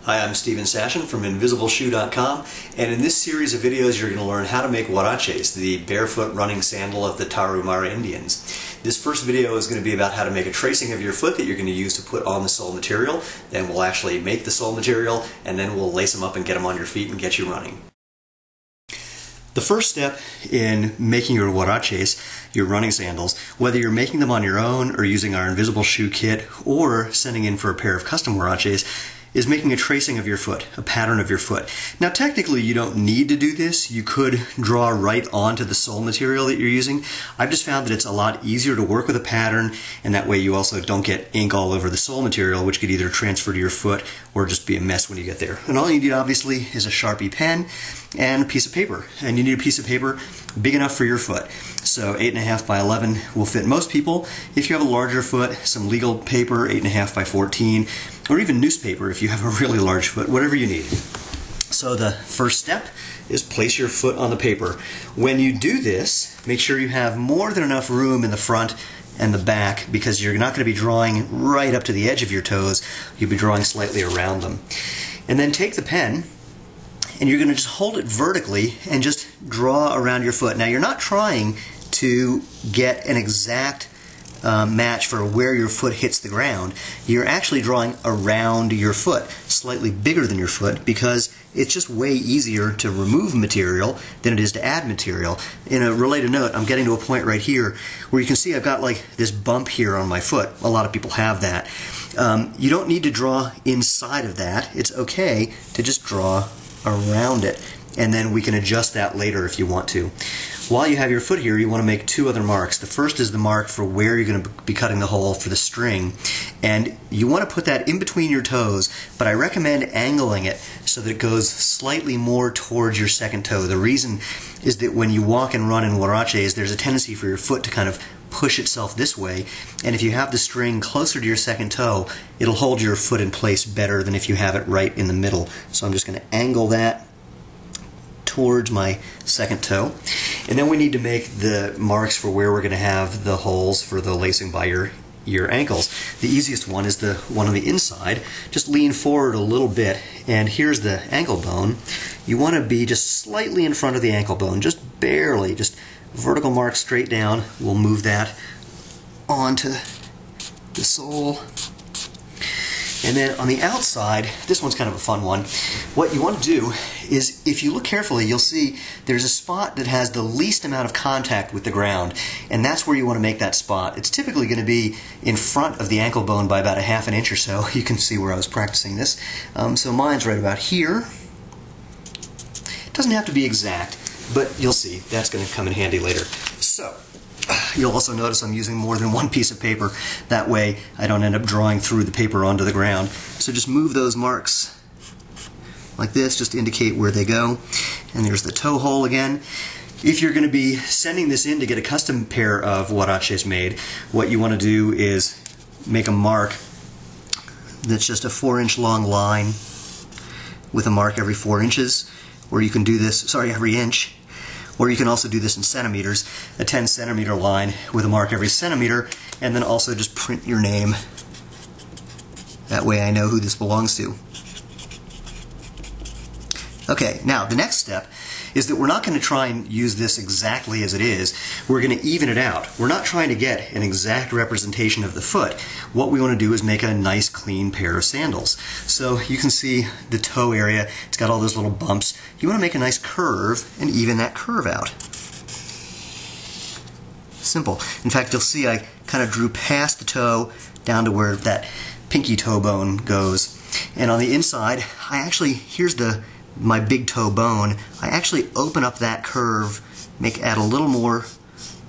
Hi, I'm Steven Sashin from InvisibleShoe.com, and in this series of videos you're going to learn how to make huaraches, the barefoot running sandal of the Tarah Indians. This first video is going to be about how to make a tracing of your foot that you're going to use to put on the sole material. Then we'll actually make the sole material, and then we'll lace them up and get them on your feet and get you running. The first step in making your huaraches, your running sandals, whether you're making them on your own or using our Invisible Shoe kit or sending in for a pair of custom huaraches, is making a tracing of your foot, a pattern of your foot. Now technically you don't need to do this. You could draw right onto the sole material that you're using. I've just found that it's a lot easier to work with a pattern, and that way you also don't get ink all over the sole material, which could either transfer to your foot or just be a mess when you get there. And all you need obviously is a Sharpie pen and a piece of paper. And you need a piece of paper big enough for your foot. So 8.5 by 11 will fit most people. If you have a larger foot, some legal paper, 8.5 by 14, or even newspaper if you have a really large foot, whatever you need. So the first step is place your foot on the paper. When you do this, make sure you have more than enough room in the front and the back, because you're not going to be drawing right up to the edge of your toes. You'll be drawing slightly around them. And then take the pen, and you're going to just hold it vertically and just draw around your foot. Now you're not trying to get an exact match for where your foot hits the ground. You're actually drawing around your foot, slightly bigger than your foot, because it's just way easier to remove material than it is to add material. In a related note, I'm getting to a point right here where you can see I've got like this bump here on my foot. A lot of people have that. You don't need to draw inside of that. It's okay to just draw around it, and then we can adjust that later if you want to. While you have your foot here, you want to make two other marks. The first is the mark for where you're going to be cutting the hole for the string, and you want to put that in between your toes, but I recommend angling it so that it goes slightly more towards your second toe. The reason is that when you walk and run in huaraches, there's a tendency for your foot to kind of push itself this way, and if you have the string closer to your second toe, it'll hold your foot in place better than if you have it right in the middle. So I'm just going to angle that towards my second toe. And then we need to make the marks for where we're going to have the holes for the lacing by your ankles. The easiest one is the one on the inside. Just lean forward a little bit, and here's the ankle bone. You want to be just slightly in front of the ankle bone, just barely, just vertical mark straight down. We'll move that onto the sole. And then on the outside, this one's kind of a fun one. What you want to do is, if you look carefully, you'll see there's a spot that has the least amount of contact with the ground, and that's where you want to make that spot. It's typically going to be in front of the ankle bone by about 1/2 inch or so. You can see where I was practicing this. So mine's right about here. It doesn't have to be exact, but you'll see. That's going to come in handy later. So you'll also notice I'm using more than one piece of paper. That way I don't end up drawing through the paper onto the ground. So just move those marks like this, just to indicate where they go. And there's the toe hole again. If you're going to be sending this in to get a custom pair of huaraches made, what you want to do is make a mark that's just a 4-inch long line with a mark every 4 inches. Or you can do this, every inch. Or you can also do this in centimeters, a 10-centimeter line with a mark every centimeter, and then also just print your name. That way I know who this belongs to. Okay, now the next step is that we're not going to try and use this exactly as it is. We're going to even it out. We're not trying to get an exact representation of the foot. What we want to do is make a nice clean pair of sandals. So you can see the toe area, it's got all those little bumps. You want to make a nice curve and even that curve out. Simple. In fact, you'll see I kind of drew past the toe down to where that pinky toe bone goes. And on the inside, here's my big toe bone. I actually open up that curve, add a little more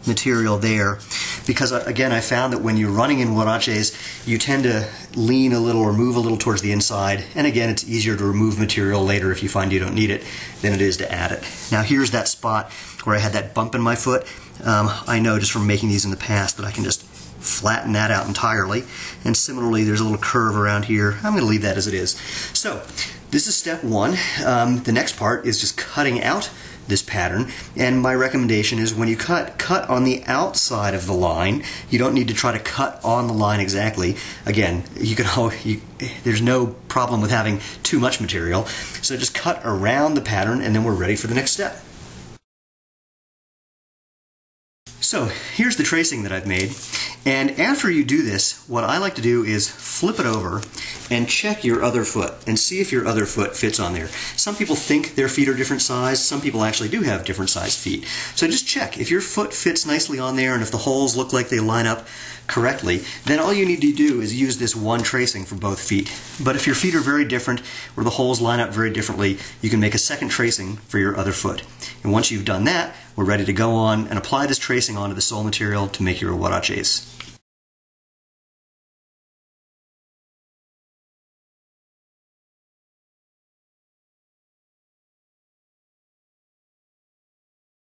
material there, because again I found that when you're running in huaraches you tend to lean a little or move a little towards the inside, and again it's easier to remove material later if you find you don't need it than it is to add it. Now here's that spot where I had that bump in my foot. I know just from making these in the past that I can just flatten that out entirely, and similarly there's a little curve around here. I'm going to leave that as it is. So this is step one. The next part is just cutting out this pattern, and my recommendation is when you cut on the outside of the line. You don't need to try to cut on the line exactly. Again, there's no problem with having too much material, so just cut around the pattern and then we're ready for the next step. So here's the tracing that I've made, and after you do this, what I like to do is flip it over and check your other foot and see if your other foot fits on there. Some people think their feet are different size, some people actually do have different sized feet. So just check if your foot fits nicely on there and if the holes look like they line up correctly, then all you need to do is use this one tracing for both feet. But if your feet are very different or the holes line up very differently, you can make a second tracing for your other foot. And once you've done that, we're ready to go on and apply this tracing onto the sole material to make your huaraches.